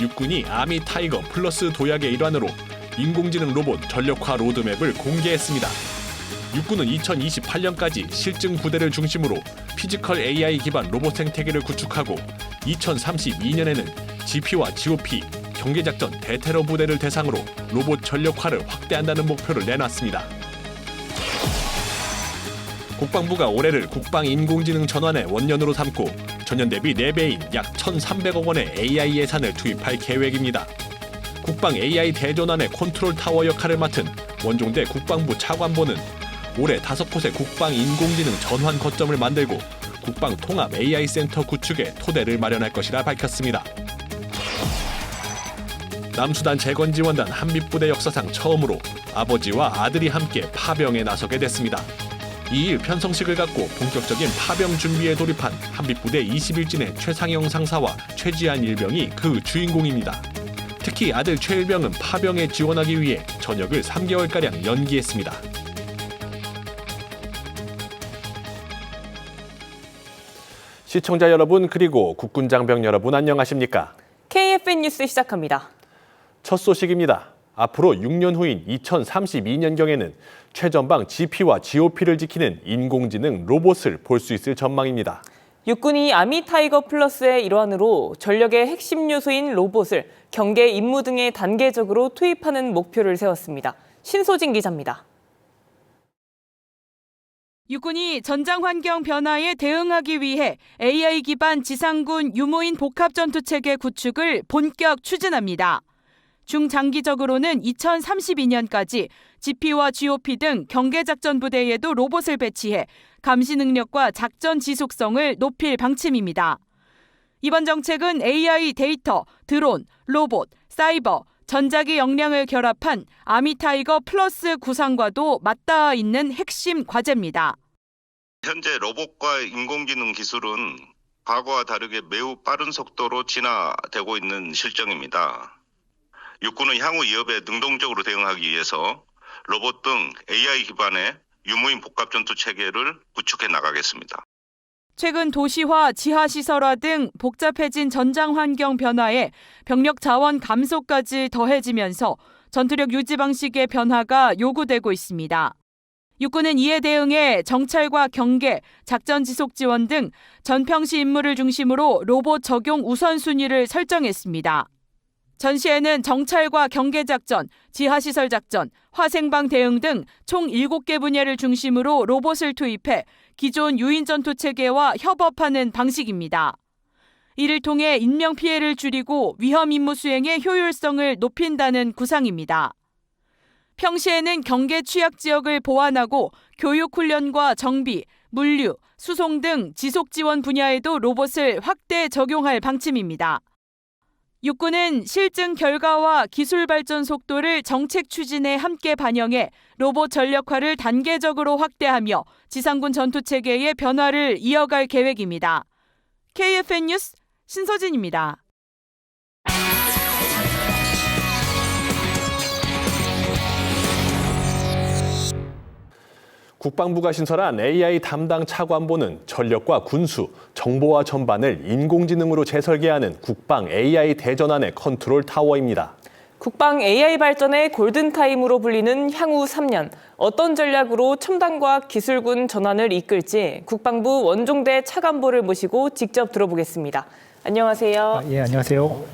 육군이 아미 타이거 플러스 도약의 일환으로 인공지능 로봇 전력화 로드맵을 공개했습니다. 육군은 2028년까지 실증 부대를 중심으로 피지컬 AI 기반 로봇 생태계를 구축하고 2032년에는 GP와 GOP, 경계작전 대테러 부대를 대상으로 로봇 전력화를 확대한다는 목표를 내놨습니다. 국방부가 올해를 국방인공지능 전환의 원년으로 삼고 전년 대비 4배인 약 1,300억 원의 AI 예산을 투입할 계획입니다. 국방 AI 대전환의 컨트롤 타워 역할을 맡은 원종대 국방부 차관보는 올해 5곳의 국방 인공지능 전환 거점을 만들고 국방 통합 AI 센터 구축에 토대를 마련할 것이라 밝혔습니다. 남수단 재건지원단 한빛부대 역사상 처음으로 아버지와 아들이 함께 파병에 나서게 됐습니다. 2일 편성식을 갖고 본격적인 파병 준비에 돌입한 한빛부대 21진의 최상영 상사와 최지한 일병이 그 주인공입니다. 특히 아들 최일병은 파병에 지원하기 위해 전역을 3개월가량 연기했습니다. 시청자 여러분 그리고 국군장병 여러분 안녕하십니까? KFN 뉴스 시작합니다. 첫 소식입니다. 앞으로 6년 후인 2032년경에는 최전방 GP와 GOP를 지키는 인공지능 로봇을 볼 수 있을 전망입니다. 육군이 아미 타이거 플러스의 일환으로 전력의 핵심 요소인 로봇을 경계 임무 등에 단계적으로 투입하는 목표를 세웠습니다. 신소진 기자입니다. 육군이 전장 환경 변화에 대응하기 위해 AI 기반 지상군 유무인 복합전투체계 구축을 본격 추진합니다. 중장기적으로는 2032년까지 GP와 GOP 등 경계작전 부대에도 로봇을 배치해 감시 능력과 작전 지속성을 높일 방침입니다. 이번 정책은 AI 데이터, 드론, 로봇, 사이버, 전자기 역량을 결합한 아미타이거 플러스 구상과도 맞닿아 있는 핵심 과제입니다. 현재 로봇과 인공지능 기술은 과거와 다르게 매우 빠른 속도로 진화되고 있는 실정입니다. 육군은 향후 위협에 능동적으로 대응하기 위해서 로봇 등 AI 기반의 유무인 복합전투 체계를 구축해 나가겠습니다. 최근 도시화, 지하시설화 등 복잡해진 전장 환경 변화에 병력 자원 감소까지 더해지면서 전투력 유지 방식의 변화가 요구되고 있습니다. 육군은 이에 대응해 정찰과 경계, 작전 지속 지원 등 전평시 임무를 중심으로 로봇 적용 우선순위를 설정했습니다. 전시에는 정찰과 경계작전, 지하시설 작전, 화생방 대응 등 총 7개 분야를 중심으로 로봇을 투입해 기존 유인 전투 체계와 협업하는 방식입니다. 이를 통해 인명피해를 줄이고 위험 임무 수행의 효율성을 높인다는 구상입니다. 평시에는 경계 취약 지역을 보완하고 교육 훈련과 정비, 물류, 수송 등 지속 지원 분야에도 로봇을 확대 적용할 방침입니다. 육군은 실증 결과와 기술 발전 속도를 정책 추진에 함께 반영해 로봇 전력화를 단계적으로 확대하며 지상군 전투체계의 변화를 이어갈 계획입니다. KFN 뉴스 신서진입니다. 국방부가 신설한 AI 담당 차관보는 전력과 군수, 정보화 전반을 인공지능으로 재설계하는 국방 AI 대전환의 컨트롤 타워입니다. 국방 AI 발전의 골든타임으로 불리는 향후 3년, 어떤 전략으로 첨단과 기술군 전환을 이끌지 국방부 원종대 차관보를 모시고 직접 들어보겠습니다. 안녕하세요. 예, 안녕하세요.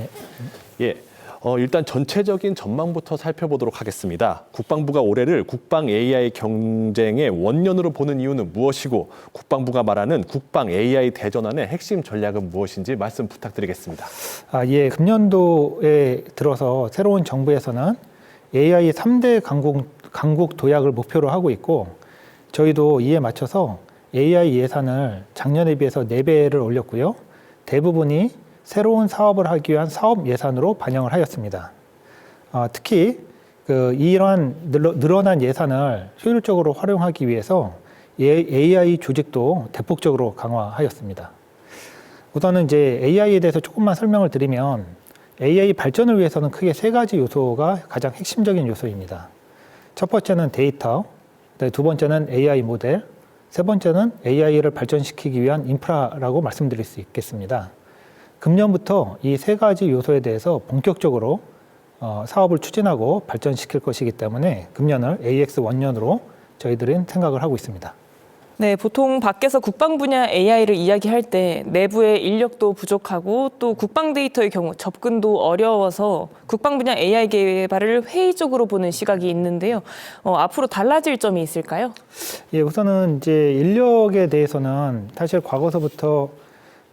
일단 전체적인 전망부터 살펴보도록 하겠습니다. 국방부가 올해를 국방 AI 경쟁의 원년으로 보는 이유는 무엇이고 국방부가 말하는 국방 AI 대전환의 핵심 전략은 무엇인지 말씀 부탁드리겠습니다. 금년도에 들어서 새로운 정부에서는 AI 3대 강국 도약을 목표로 하고 있고 저희도 이에 맞춰서 AI 예산을 작년에 비해서 4배를 올렸고요. 대부분이 새로운 사업을 하기 위한 사업 예산으로 반영을 하였습니다. 특히 이러한 늘어난 예산을 효율적으로 활용하기 위해서 AI 조직도 대폭적으로 강화하였습니다. 우선은 이제 AI에 대해서 조금만 설명을 드리면 AI 발전을 위해서는 크게 3가지 요소가 가장 핵심적인 요소입니다. 첫 번째는 데이터, 두 번째는 AI 모델, 세 번째는 AI를 발전시키기 위한 인프라라고 말씀드릴 수 있겠습니다. 금년부터 이 세 가지 요소에 대해서 본격적으로 사업을 추진하고 발전시킬 것이기 때문에 금년을 AX 원년으로 저희들은 생각을 하고 있습니다. 네, 보통 밖에서 국방 분야 AI를 이야기할 때 내부의 인력도 부족하고 또 국방 데이터의 경우 접근도 어려워서 국방 분야 AI 개발을 회의적으로 보는 시각이 있는데요. 앞으로 달라질 점이 있을까요? 예, 우선은 이제 인력에 대해서는 사실 과거서부터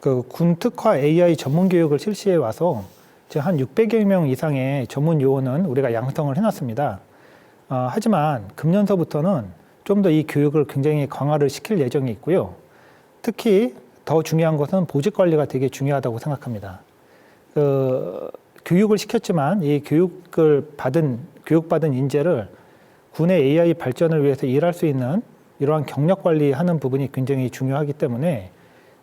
그 군 특화 AI 전문 교육을 실시해 와서 한 600여 명 이상의 전문 요원은 우리가 양성을 해놨습니다. 하지만 금년서부터는 좀 더 이 교육을 굉장히 강화를 시킬 예정이 있고요. 특히 더 중요한 것은 보직 관리가 되게 중요하다고 생각합니다. 교육을 시켰지만 이 교육받은 인재를 군의 AI 발전을 위해서 일할 수 있는 이러한 경력 관리하는 부분이 굉장히 중요하기 때문에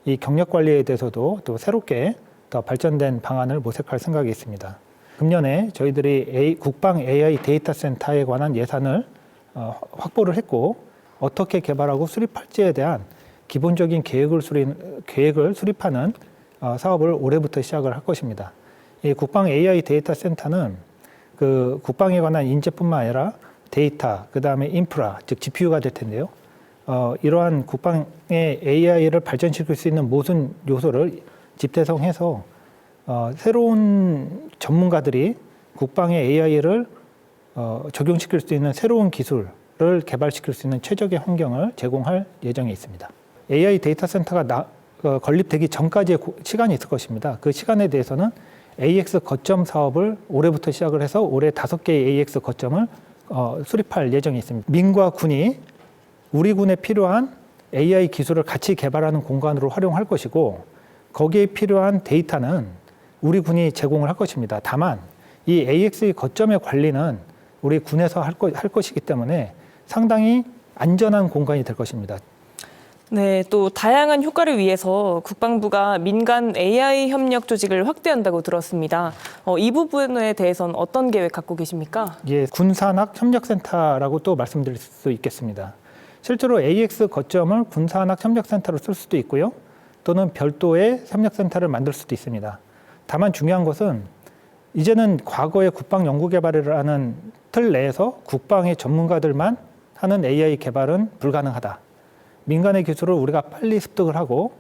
이 경력 관리에 대해서도 또 새롭게 더 발전된 방안을 모색할 생각이 있습니다. 금년에 저희들이 국방 AI 데이터 센터에 관한 예산을 확보를 했고 어떻게 개발하고 수립할지에 대한 기본적인 계획을 수립하는 사업을 올해부터 시작을 할 것입니다. 이 국방 AI 데이터 센터는 그 국방에 관한 인재뿐만 아니라 데이터, 그 다음에 인프라, 즉 GPU가 될 텐데요. 이러한 국방의 AI를 발전시킬 수 있는 모든 요소를 집대성해서 새로운 전문가들이 국방의 AI를 적용시킬 수 있는 새로운 기술을 개발시킬 수 있는 최적의 환경을 제공할 예정에 있습니다. AI 데이터 센터가 건립되기 전까지의 시간이 있을 것입니다. 그 시간에 대해서는 AX 거점 사업을 올해부터 시작을 해서 올해 5개의 AX 거점을 수립할 예정이 있습니다. 민과 군이 우리 군에 필요한 AI 기술을 같이 개발하는 공간으로 활용할 것이고 거기에 필요한 데이터는 우리 군이 제공을 할 것입니다. 다만 이 AX의 거점의 관리는 우리 군에서 할 것이기 때문에 상당히 안전한 공간이 될 것입니다. 네, 또 다양한 효과를 위해서 국방부가 민간 AI 협력 조직을 확대한다고 들었습니다. 이 부분에 대해서는 어떤 계획 갖고 계십니까? 예, 군산학 협력센터라고 또 말씀드릴 수 있겠습니다. 실제로 AX 거점을 군산학 협력센터로 쓸 수도 있고요. 또는 별도의 협력센터를 만들 수도 있습니다. 다만 중요한 것은 이제는 과거의 국방 연구 개발을 하는 틀 내에서 국방의 전문가들만 하는 AI 개발은 불가능하다. 민간의 기술을 우리가 빨리 습득을 하고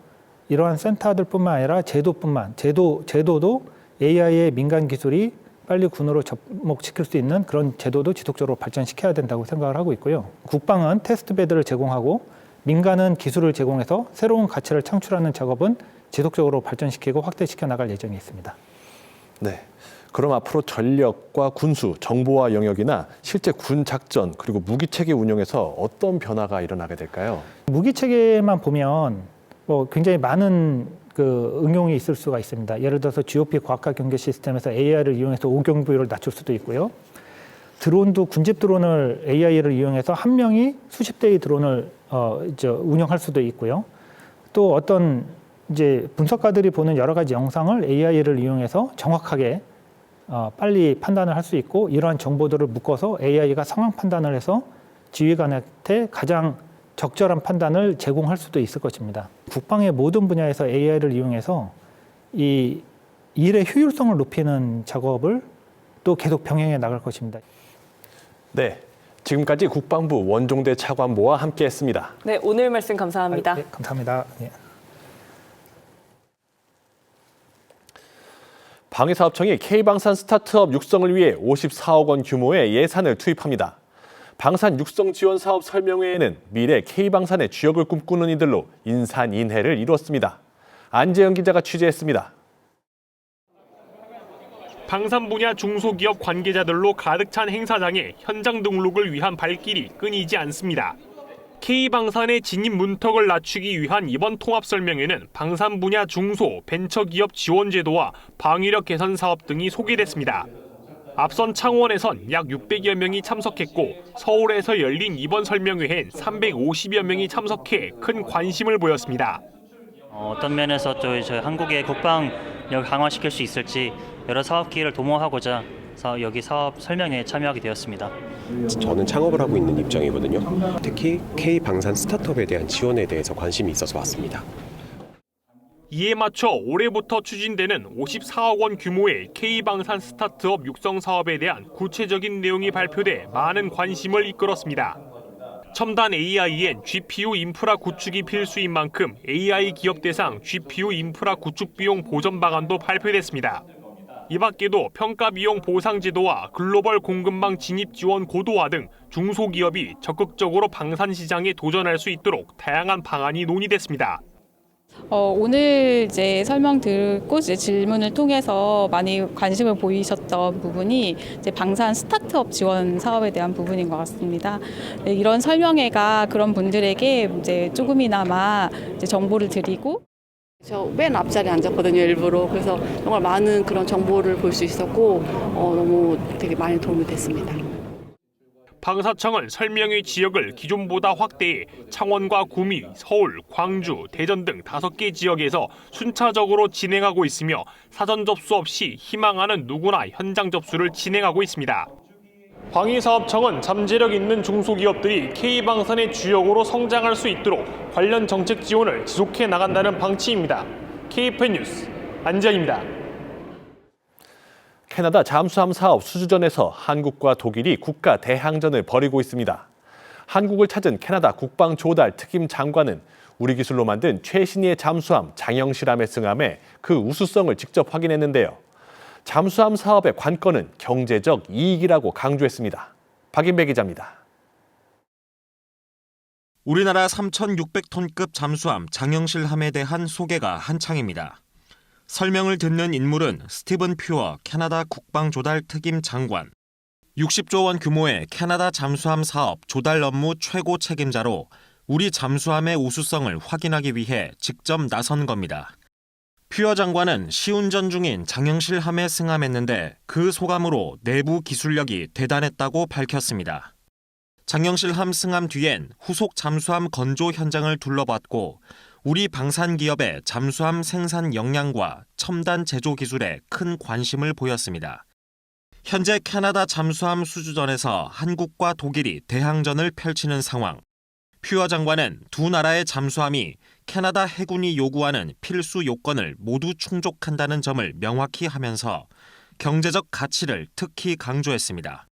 이러한 센터들뿐만 아니라 제도도 AI의 민간 기술이 빨리 군으로 접목시킬 수 있는 그런 제도도 지속적으로 발전시켜야 된다고 생각을 하고 있고요. 국방은 테스트 베드를 제공하고 민간은 기술을 제공해서 새로운 가치를 창출하는 작업은 지속적으로 발전시키고 확대시켜 나갈 예정이 있습니다. 네. 그럼 앞으로 전력과 군수, 정보화 영역이나 실제 군 작전 그리고 무기 체계 운영에서 어떤 변화가 일어나게 될까요? 무기 체계만 보면 굉장히 많은 응용이 있을 수가 있습니다. 예를 들어서 GOP 과학화 경계 시스템에서 AI를 이용해서 오경부위를 낮출 수도 있고요. 드론도 군집 드론을 AI를 이용해서 한 명이 수십 대의 드론을 운영할 수도 있고요. 또 어떤 이제 분석가들이 보는 여러 가지 영상을 AI를 이용해서 정확하게 빨리 판단을 할 수 있고 이러한 정보들을 묶어서 AI가 상황 판단을 해서 지휘관한테 가장 적절한 판단을 제공할 수도 있을 것입니다. 국방의 모든 분야에서 AI를 이용해서 이 일의 효율성을 높이는 작업을 또 계속 병행해 나갈 것입니다. 네, 지금까지 국방부 원종대 차관보와 함께했습니다. 네, 오늘 말씀 감사합니다. 네, 감사합니다. 네. 방위사업청이 K방산 스타트업 육성을 위해 54억 원 규모의 예산을 투입합니다. 방산 육성 지원 사업 설명회에는 미래 K방산의 주역을 꿈꾸는 이들로 인산인해를 이루었습니다. 안재영 기자가 취재했습니다. 방산 분야 중소기업 관계자들로 가득 찬 행사장에 현장 등록을 위한 발길이 끊이지 않습니다. K방산의 진입 문턱을 낮추기 위한 이번 통합 설명회는 방산 분야 중소, 벤처기업 지원 제도와 방위력 개선 사업 등이 소개됐습니다. 앞선 창원에선 약 600여 명이 참석했고 서울에서 열린 이번 설명회엔 350여 명이 참석해 큰 관심을 보였습니다. 어떤 면에서 저희 한국의 국방력을 강화시킬 수 있을지 여러 사업 기회를 도모하고자 여기 사업 설명회에 참여하게 되었습니다. 저는 창업을 하고 있는 입장이거든요. 특히 K방산 스타트업에 대한 지원에 대해서 관심이 있어서 왔습니다. 이에 맞춰 올해부터 추진되는 54억 원 규모의 K방산 스타트업 육성 사업에 대한 구체적인 내용이 발표돼 많은 관심을 이끌었습니다. 첨단 AI엔 GPU 인프라 구축이 필수인 만큼 AI 기업 대상 GPU 인프라 구축 비용 보전 방안도 발표됐습니다. 이 밖에도 평가 비용 보상 제도와 글로벌 공급망 진입 지원 고도화 등 중소기업이 적극적으로 방산 시장에 도전할 수 있도록 다양한 방안이 논의됐습니다. 오늘 이제 설명 듣고 이제 질문을 통해서 많이 관심을 보이셨던 부분이 이제 방산 스타트업 지원 사업에 대한 부분인 것 같습니다. 네, 이런 설명회가 그런 분들에게 이제 조금이나마 이제 정보를 드리고. 저 맨 앞자리에 앉았거든요, 일부러. 그래서 정말 많은 그런 정보를 볼 수 있었고 너무 되게 많이 도움이 됐습니다. 방사청은 설명회 지역을 기존보다 확대해 창원과 구미, 서울, 광주, 대전 등 5개 지역에서 순차적으로 진행하고 있으며 사전 접수 없이 희망하는 누구나 현장 접수를 진행하고 있습니다. 방위사업청은 잠재력 있는 중소기업들이 K방산의 주역으로 성장할 수 있도록 관련 정책 지원을 지속해 나간다는 방침입니다. KFN 뉴스 안지현입니다. 캐나다 잠수함 사업 수주전에서 한국과 독일이 국가 대항전을 벌이고 있습니다. 한국을 찾은 캐나다 국방조달 특임 장관은 우리 기술로 만든 최신의 잠수함 장영실함에 승함해 그 우수성을 직접 확인했는데요. 잠수함 사업의 관건은 경제적 이익이라고 강조했습니다. 박인배 기자입니다. 우리나라 3,600톤급 잠수함 장영실함에 대한 소개가 한창입니다. 설명을 듣는 인물은 스티븐 퓨어 캐나다 국방조달 특임 장관. 60조 원 규모의 캐나다 잠수함 사업 조달 업무 최고 책임자로 우리 잠수함의 우수성을 확인하기 위해 직접 나선 겁니다. 퓨어 장관은 시운전 중인 장영실함에 승함했는데 그 소감으로 내부 기술력이 대단했다고 밝혔습니다. 장영실함 승함 뒤엔 후속 잠수함 건조 현장을 둘러봤고 우리 방산기업의 잠수함 생산 역량과 첨단 제조 기술에 큰 관심을 보였습니다. 현재 캐나다 잠수함 수주전에서 한국과 독일이 대항전을 펼치는 상황. 퓨어 장관은 두 나라의 잠수함이 캐나다 해군이 요구하는 필수 요건을 모두 충족한다는 점을 명확히 하면서 경제적 가치를 특히 강조했습니다.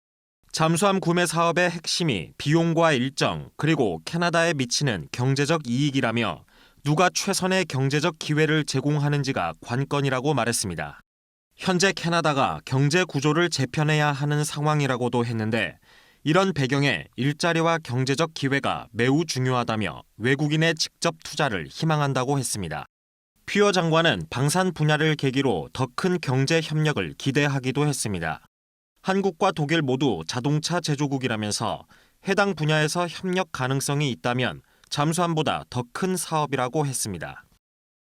잠수함 구매 사업의 핵심이 비용과 일정 그리고 캐나다에 미치는 경제적 이익이라며 누가 최선의 경제적 기회를 제공하는지가 관건이라고 말했습니다. 현재 캐나다가 경제 구조를 재편해야 하는 상황이라고도 했는데 이런 배경에 일자리와 경제적 기회가 매우 중요하다며 외국인의 직접 투자를 희망한다고 했습니다. 퓨어 장관은 방산 분야를 계기로 더 큰 경제 협력을 기대하기도 했습니다. 한국과 독일 모두 자동차 제조국이라면서 해당 분야에서 협력 가능성이 있다면 잠수함보다 더 큰 사업이라고 했습니다.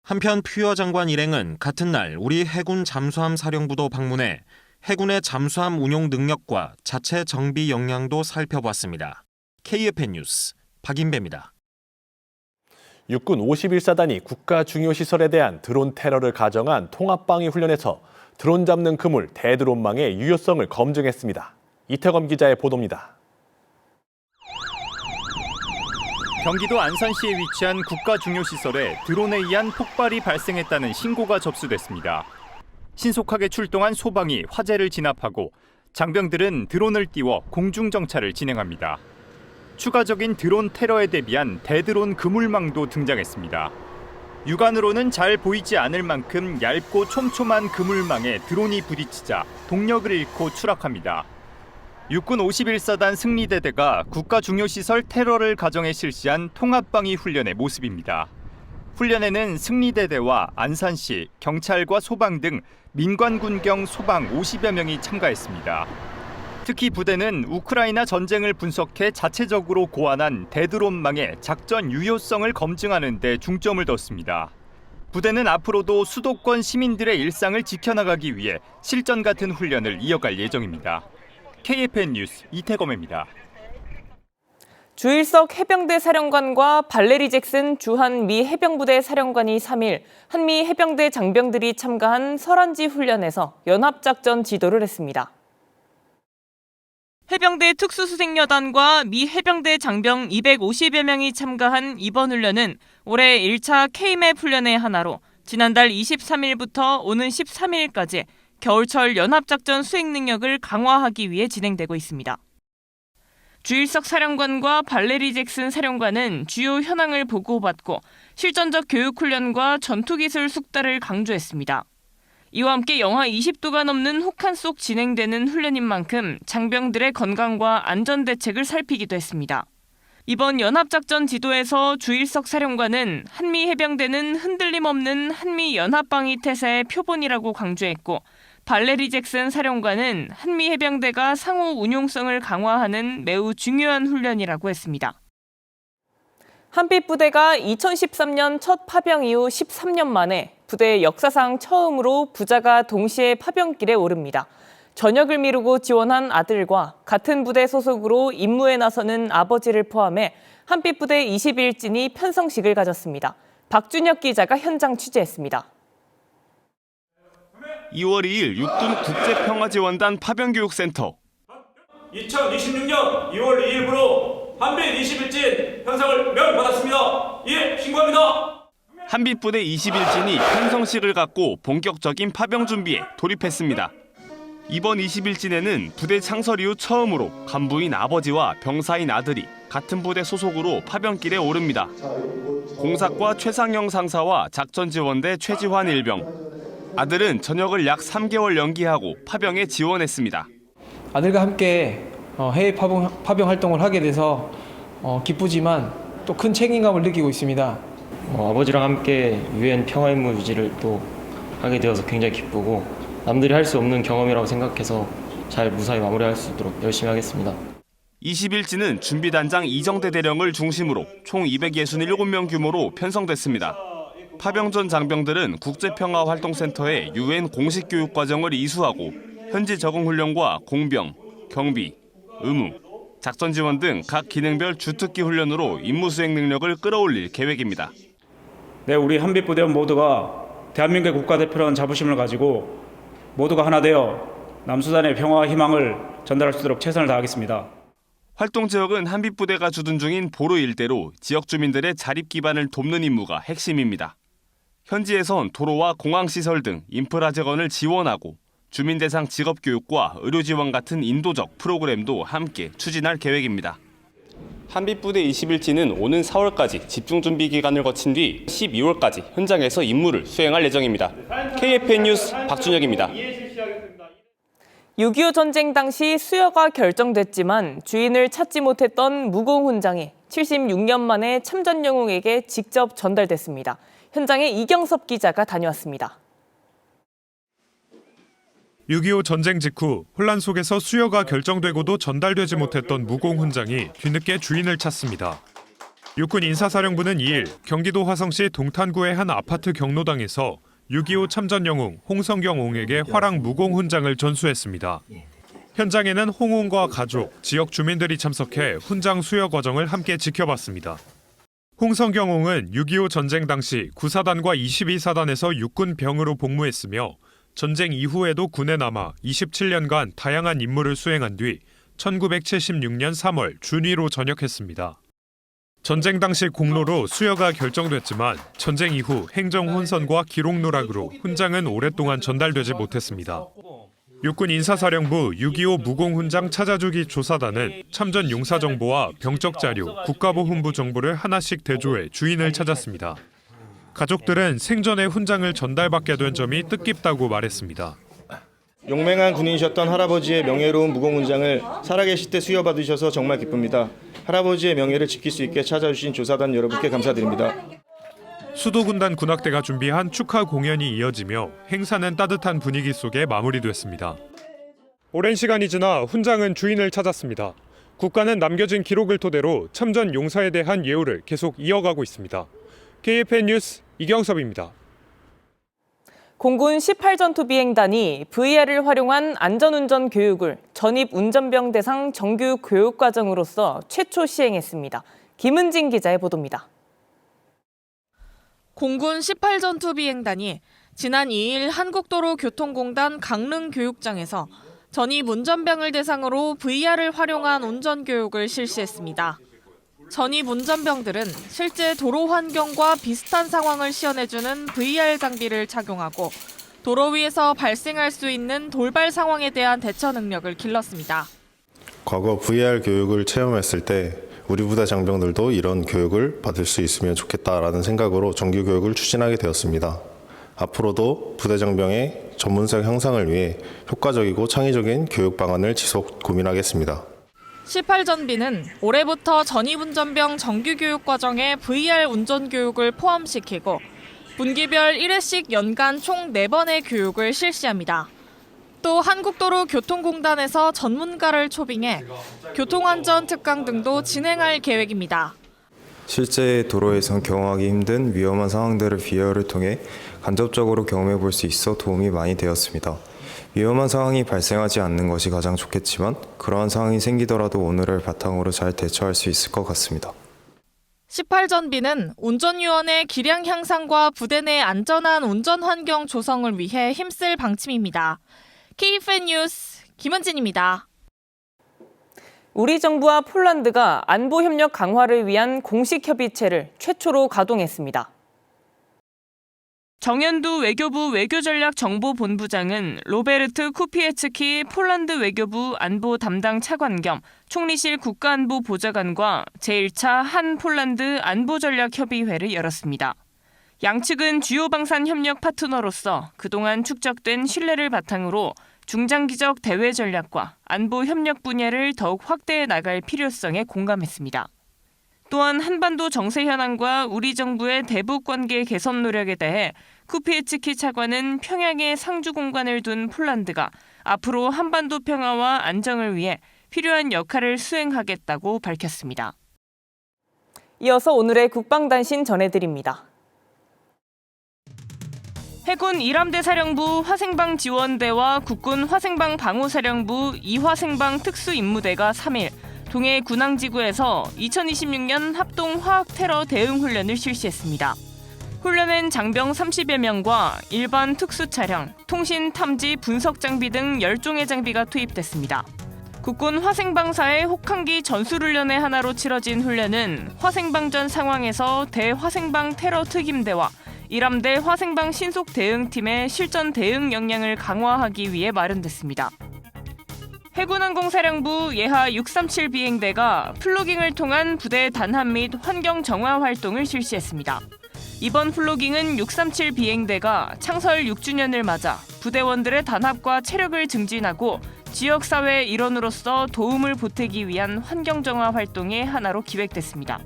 한편 퓨어 장관 일행은 같은 날 우리 해군 잠수함 사령부도 방문해 해군의 잠수함 운용 능력과 자체 정비 역량도 살펴봤습니다. KFN 뉴스 박인배입니다. 육군 51사단이 국가 중요 시설에 대한 드론 테러를 가정한 통합방위 훈련에서 드론 잡는 그물 대드론망의 유효성을 검증했습니다. 이태검 기자의 보도입니다. 경기도 안산시에 위치한 국가 중요 시설에 드론에 의한 폭발이 발생했다는 신고가 접수됐습니다. 신속하게 출동한 소방이 화재를 진압하고 장병들은 드론을 띄워 공중 정찰을 진행합니다. 추가적인 드론 테러에 대비한 대드론 그물망도 등장했습니다. 육안으로는 잘 보이지 않을 만큼 얇고 촘촘한 그물망에 드론이 부딪히자 동력을 잃고 추락합니다. 육군 51사단 승리대대가 국가 중요시설 테러를 가정해 실시한 통합방위 훈련의 모습입니다. 훈련에는 승리대대와 안산시, 경찰과 소방 등 민관군경 소방 50여 명이 참가했습니다. 특히 부대는 우크라이나 전쟁을 분석해 자체적으로 고안한 대드론망의 작전 유효성을 검증하는 데 중점을 뒀습니다. 부대는 앞으로도 수도권 시민들의 일상을 지켜나가기 위해 실전 같은 훈련을 이어갈 예정입니다. KFN 뉴스 이태검입니다. 주일석 해병대 사령관과 발레리 잭슨 주한 미 해병부대 사령관이 3일 한미 해병대 장병들이 참가한 설안지 훈련에서 연합작전 지도를 했습니다. 해병대 특수수색여단과 미 해병대 장병 250여 명이 참가한 이번 훈련은 올해 1차 K맵 훈련의 하나로 지난달 23일부터 오는 13일까지 겨울철 연합작전 수행 능력을 강화하기 위해 진행되고 있습니다. 주일석 사령관과 발레리 잭슨 사령관은 주요 현황을 보고받고 실전적 교육훈련과 전투기술 숙달을 강조했습니다. 이와 함께 영하 20도가 넘는 혹한 속 진행되는 훈련인 만큼 장병들의 건강과 안전 대책을 살피기도 했습니다. 이번 연합작전 지도에서 주일석 사령관은 한미 해병대는 흔들림 없는 한미 연합방위 태세의 표본이라고 강조했고, 발레리 잭슨 사령관은 한미 해병대가 상호 운용성을 강화하는 매우 중요한 훈련이라고 했습니다. 한빛부대가 2013년 첫 파병 이후 13년 만에 부대 역사상 처음으로 부자가 동시에 파병길에 오릅니다. 전역을 미루고 지원한 아들과 같은 부대 소속으로 임무에 나서는 아버지를 포함해 한빛부대 21진이 편성식을 가졌습니다. 박준혁 기자가 현장 취재했습니다. 2월 2일 육군 국제평화지원단 파병교육센터. 2026년 2월 2일부로 한빛 21진 편성을 명받았습니다. 예, 신고합니다. 한빛부대 21진이 편성식을 갖고 본격적인 파병 준비에 돌입했습니다. 이번 21진에는 부대 창설 이후 처음으로 간부인 아버지와 병사인 아들이 같은 부대 소속으로 파병길에 오릅니다. 공사과 최상영 상사와 작전지원대 최지환 일병. 아들은 전역을 약 3개월 연기하고 파병에 지원했습니다. 아들과 함께 해외 파병 활동을 하게 돼서 기쁘지만 또 큰 책임감을 느끼고 있습니다. 아버지랑 함께 유엔 평화 임무 유지를 또 하게 되어서 굉장히 기쁘고 남들이 할 수 없는 경험이라고 생각해서 잘 무사히 마무리할 수 있도록 열심히 하겠습니다. 21진은 준비단장 이정대 대령을 중심으로 총 267명 규모로 편성됐습니다. 파병 전 장병들은 국제평화활동센터에 유엔 공식 교육 과정을 이수하고 현지 적응 훈련과 공병, 경비, 의무, 작전 지원 등 각 기능별 주특기 훈련으로 임무 수행 능력을 끌어올릴 계획입니다. 네, 우리 한빛부대원 모두가 대한민국의 국가대표라는 자부심을 가지고 모두가 하나 되어 남수단의 평화와 희망을 전달할 수 있도록 최선을 다하겠습니다. 활동 지역은 한빛부대가 주둔 중인 보르 일대로 지역 주민들의 자립 기반을 돕는 임무가 핵심입니다. 현지에선 도로와 공항시설 등 인프라 재건을 지원하고 주민 대상 직업 교육과 의료 지원 같은 인도적 프로그램도 함께 추진할 계획입니다. 한빛부대 21진은 오는 4월까지 집중 준비 기간을 거친 뒤 12월까지 현장에서 임무를 수행할 예정입니다. KFN 뉴스 박준혁입니다. 6.25 전쟁 당시 수여가 결정됐지만 주인을 찾지 못했던 무공훈장이 76년 만에 참전 영웅에게 직접 전달됐습니다. 현장에 이경섭 기자가 다녀왔습니다. 6.25 전쟁 직후 혼란 속에서 수여가 결정되고도 전달되지 못했던 무공훈장이 뒤늦게 주인을 찾습니다. 육군 인사사령부는 2일 경기도 화성시 동탄구의 한 아파트 경로당에서 6.25 참전 영웅 홍성경 옹에게 화랑 무공훈장을 전수했습니다. 현장에는 홍 옹과 가족, 지역 주민들이 참석해 훈장 수여 과정을 함께 지켜봤습니다. 홍성경 옹은 6.25 전쟁 당시 9사단과 22사단에서 육군 병으로 복무했으며 전쟁 이후에도 군에 남아 27년간 다양한 임무를 수행한 뒤 1976년 3월 준위로 전역했습니다. 전쟁 당시 공로로 수여가 결정됐지만 전쟁 이후 행정 혼선과 기록 누락으로 훈장은 오랫동안 전달되지 못했습니다. 육군 인사사령부 6.25 무공훈장 찾아주기 조사단은 참전 용사 정보와 병적 자료, 국가보훈부 정보를 하나씩 대조해 주인을 찾았습니다. 가족들은 생전에 훈장을 전달받게 된 점이 뜻깊다고 말했습니다. 용맹한 군인이셨던 할아버지의 명예로운 무공훈장을 살아계실 때 수여받으셔서 정말 기쁩니다. 할아버지의 명예를 지킬 수 있게 찾아주신 조사단 여러분께 감사드립니다. 수도군단 군악대가 준비한 축하 공연이 이어지며 행사는 따뜻한 분위기 속에 마무리됐습니다. 오랜 시간이 지나 훈장은 주인을 찾았습니다. 국가는 남겨진 기록을 토대로 참전 용사에 대한 예우를 계속 이어가고 있습니다. KFN 뉴스 이경섭입니다. 공군 18전투 비행단이 VR을 활용한 안전운전 교육을 전입 운전병 대상 정규 교육 과정으로서 최초 시행했습니다. 김은진 기자의 보도입니다. 공군 18전투 비행단이 지난 2일 한국도로교통공단 강릉교육장에서 전입 운전병을 대상으로 VR을 활용한 운전 교육을 실시했습니다. 전입 운전병들은 실제 도로 환경과 비슷한 상황을 시연해주는 VR 장비를 착용하고 도로 위에서 발생할 수 있는 돌발 상황에 대한 대처 능력을 길렀습니다. 과거 VR 교육을 체험했을 때 우리 부대 장병들도 이런 교육을 받을 수 있으면 좋겠다라는 생각으로 정규 교육을 추진하게 되었습니다. 앞으로도 부대 장병의 전문성 향상을 위해 효과적이고 창의적인 교육 방안을 지속 고민하겠습니다. 18전비는 올해부터 전입운전병 정규교육 과정에 VR 운전교육을 포함시키고 분기별 1회씩 연간 총 4번의 교육을 실시합니다. 또 한국도로교통공단에서 전문가를 초빙해 교통안전 특강 등도 진행할 계획입니다. 실제 도로에선 경험하기 힘든 위험한 상황들을 VR을 통해 간접적으로 경험해 볼 수 있어 도움이 많이 되었습니다. 위험한 상황이 발생하지 않는 것이 가장 좋겠지만 그러한 상황이 생기더라도 오늘을 바탕으로 잘 대처할 수 있을 것 같습니다. 18전비는 운전요원의 기량 향상과 부대 내 안전한 운전 환경 조성을 위해 힘쓸 방침입니다. KFN 뉴스 김은진입니다. 우리 정부와 폴란드가 안보 협력 강화를 위한 공식 협의체를 최초로 가동했습니다. 정현두 외교부 외교전략정보본부장은 로베르트 쿠피에츠키 폴란드 외교부 안보 담당 차관 겸 총리실 국가안보보좌관과 제1차 한 폴란드 안보전략협의회를 열었습니다. 양측은 주요 방산 협력 파트너로서 그동안 축적된 신뢰를 바탕으로 중장기적 대외 전략과 안보 협력 분야를 더욱 확대해 나갈 필요성에 공감했습니다. 또한 한반도 정세 현황과 우리 정부의 대북 관계 개선 노력에 대해 쿠피에츠키 차관은 평양에 상주 공간을 둔 폴란드가 앞으로 한반도 평화와 안정을 위해 필요한 역할을 수행하겠다고 밝혔습니다. 이어서 오늘의 국방단신 전해드립니다. 해군 1함대 사령부 화생방 지원대와 국군 화생방 방호사령부 2화생방 특수임무대가 3일 동해 군항지구에서 2026년 합동 화학 테러 대응 훈련을 실시했습니다. 훈련엔 장병 30여 명과 일반 특수 차량, 통신, 탐지, 분석 장비 등 10종의 장비가 투입됐습니다. 국군 화생방사의 혹한기 전술훈련의 하나로 치러진 훈련은 화생방전 상황에서 대화생방 테러 특임대와 1함대 화생방 신속 대응팀의 실전 대응 역량을 강화하기 위해 마련됐습니다. 해군항공사령부 예하 637 비행대가 플로깅을 통한 부대 단합 및 환경 정화 활동을 실시했습니다. 이번 플로깅은 637 비행대가 창설 6주년을 맞아 부대원들의 단합과 체력을 증진하고 지역사회 일원으로서 도움을 보태기 위한 환경 정화 활동의 하나로 기획됐습니다.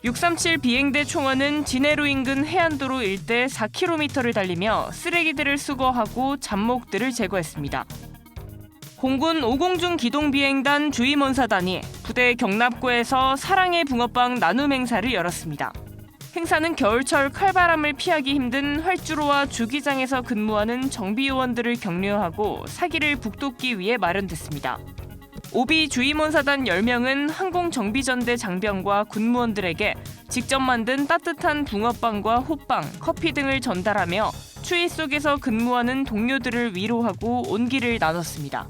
637 비행대 총원은 진해로 인근 해안도로 일대 4km를 달리며 쓰레기들을 수거하고 잡목들을 제거했습니다. 공군 오공중 기동비행단 주임원사단이 부대 경납고에서 사랑의 붕어빵 나눔 행사를 열었습니다. 행사는 겨울철 칼바람을 피하기 힘든 활주로와 주기장에서 근무하는 정비요원들을 격려하고 사기를 북돋기 위해 마련됐습니다. 오비 주임원사단 10명은 항공정비전대 장병과 군무원들에게 직접 만든 따뜻한 붕어빵과 호빵, 커피 등을 전달하며 추위 속에서 근무하는 동료들을 위로하고 온기를 나눴습니다.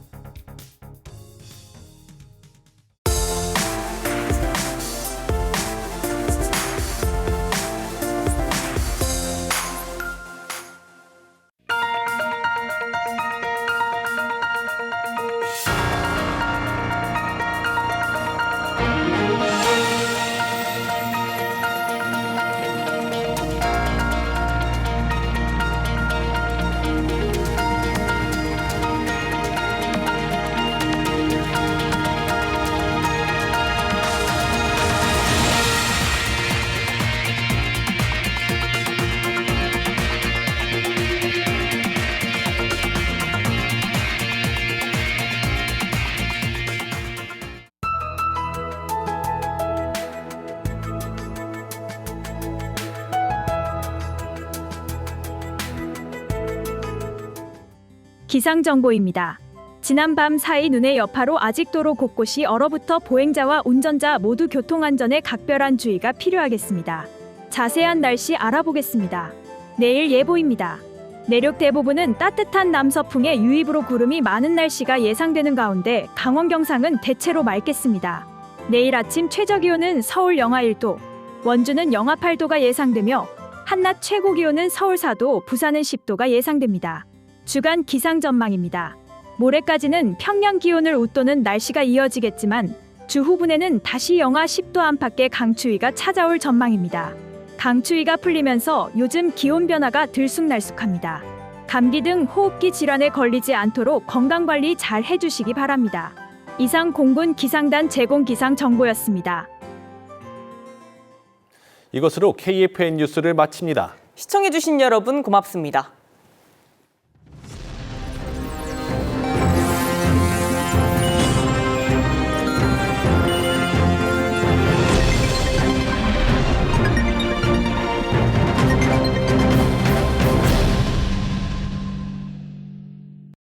기상정보입니다. 지난밤 사이 눈의 여파로 아직 도로 곳곳이 얼어붙어 보행자와 운전자 모두 교통안전에 각별한 주의가 필요하겠습니다. 자세한 날씨 알아보겠습니다. 내일 예보입니다. 내륙 대부분은 따뜻한 남서풍의 유입으로 구름이 많은 날씨가 예상되는 가운데 강원 경상은 대체로 맑겠습니다. 내일 아침 최저기온은 서울 영하 1도, 원주는 영하 8도가 예상되며 한낮 최고기온은 서울 4도, 부산은 10도가 예상됩니다. 주간 기상 전망입니다. 모레까지는 평년 기온을 웃도는 날씨가 이어지겠지만 주 후분에는 다시 영하 10도 안팎의 강추위가 찾아올 전망입니다. 강추위가 풀리면서 요즘 기온 변화가 들쑥날쑥합니다. 감기 등 호흡기 질환에 걸리지 않도록 건강관리 잘 해주시기 바랍니다. 이상 공군 기상단 제공 기상 정보였습니다. 이것으로 KFN 뉴스를 마칩니다. 시청해주신 여러분 고맙습니다.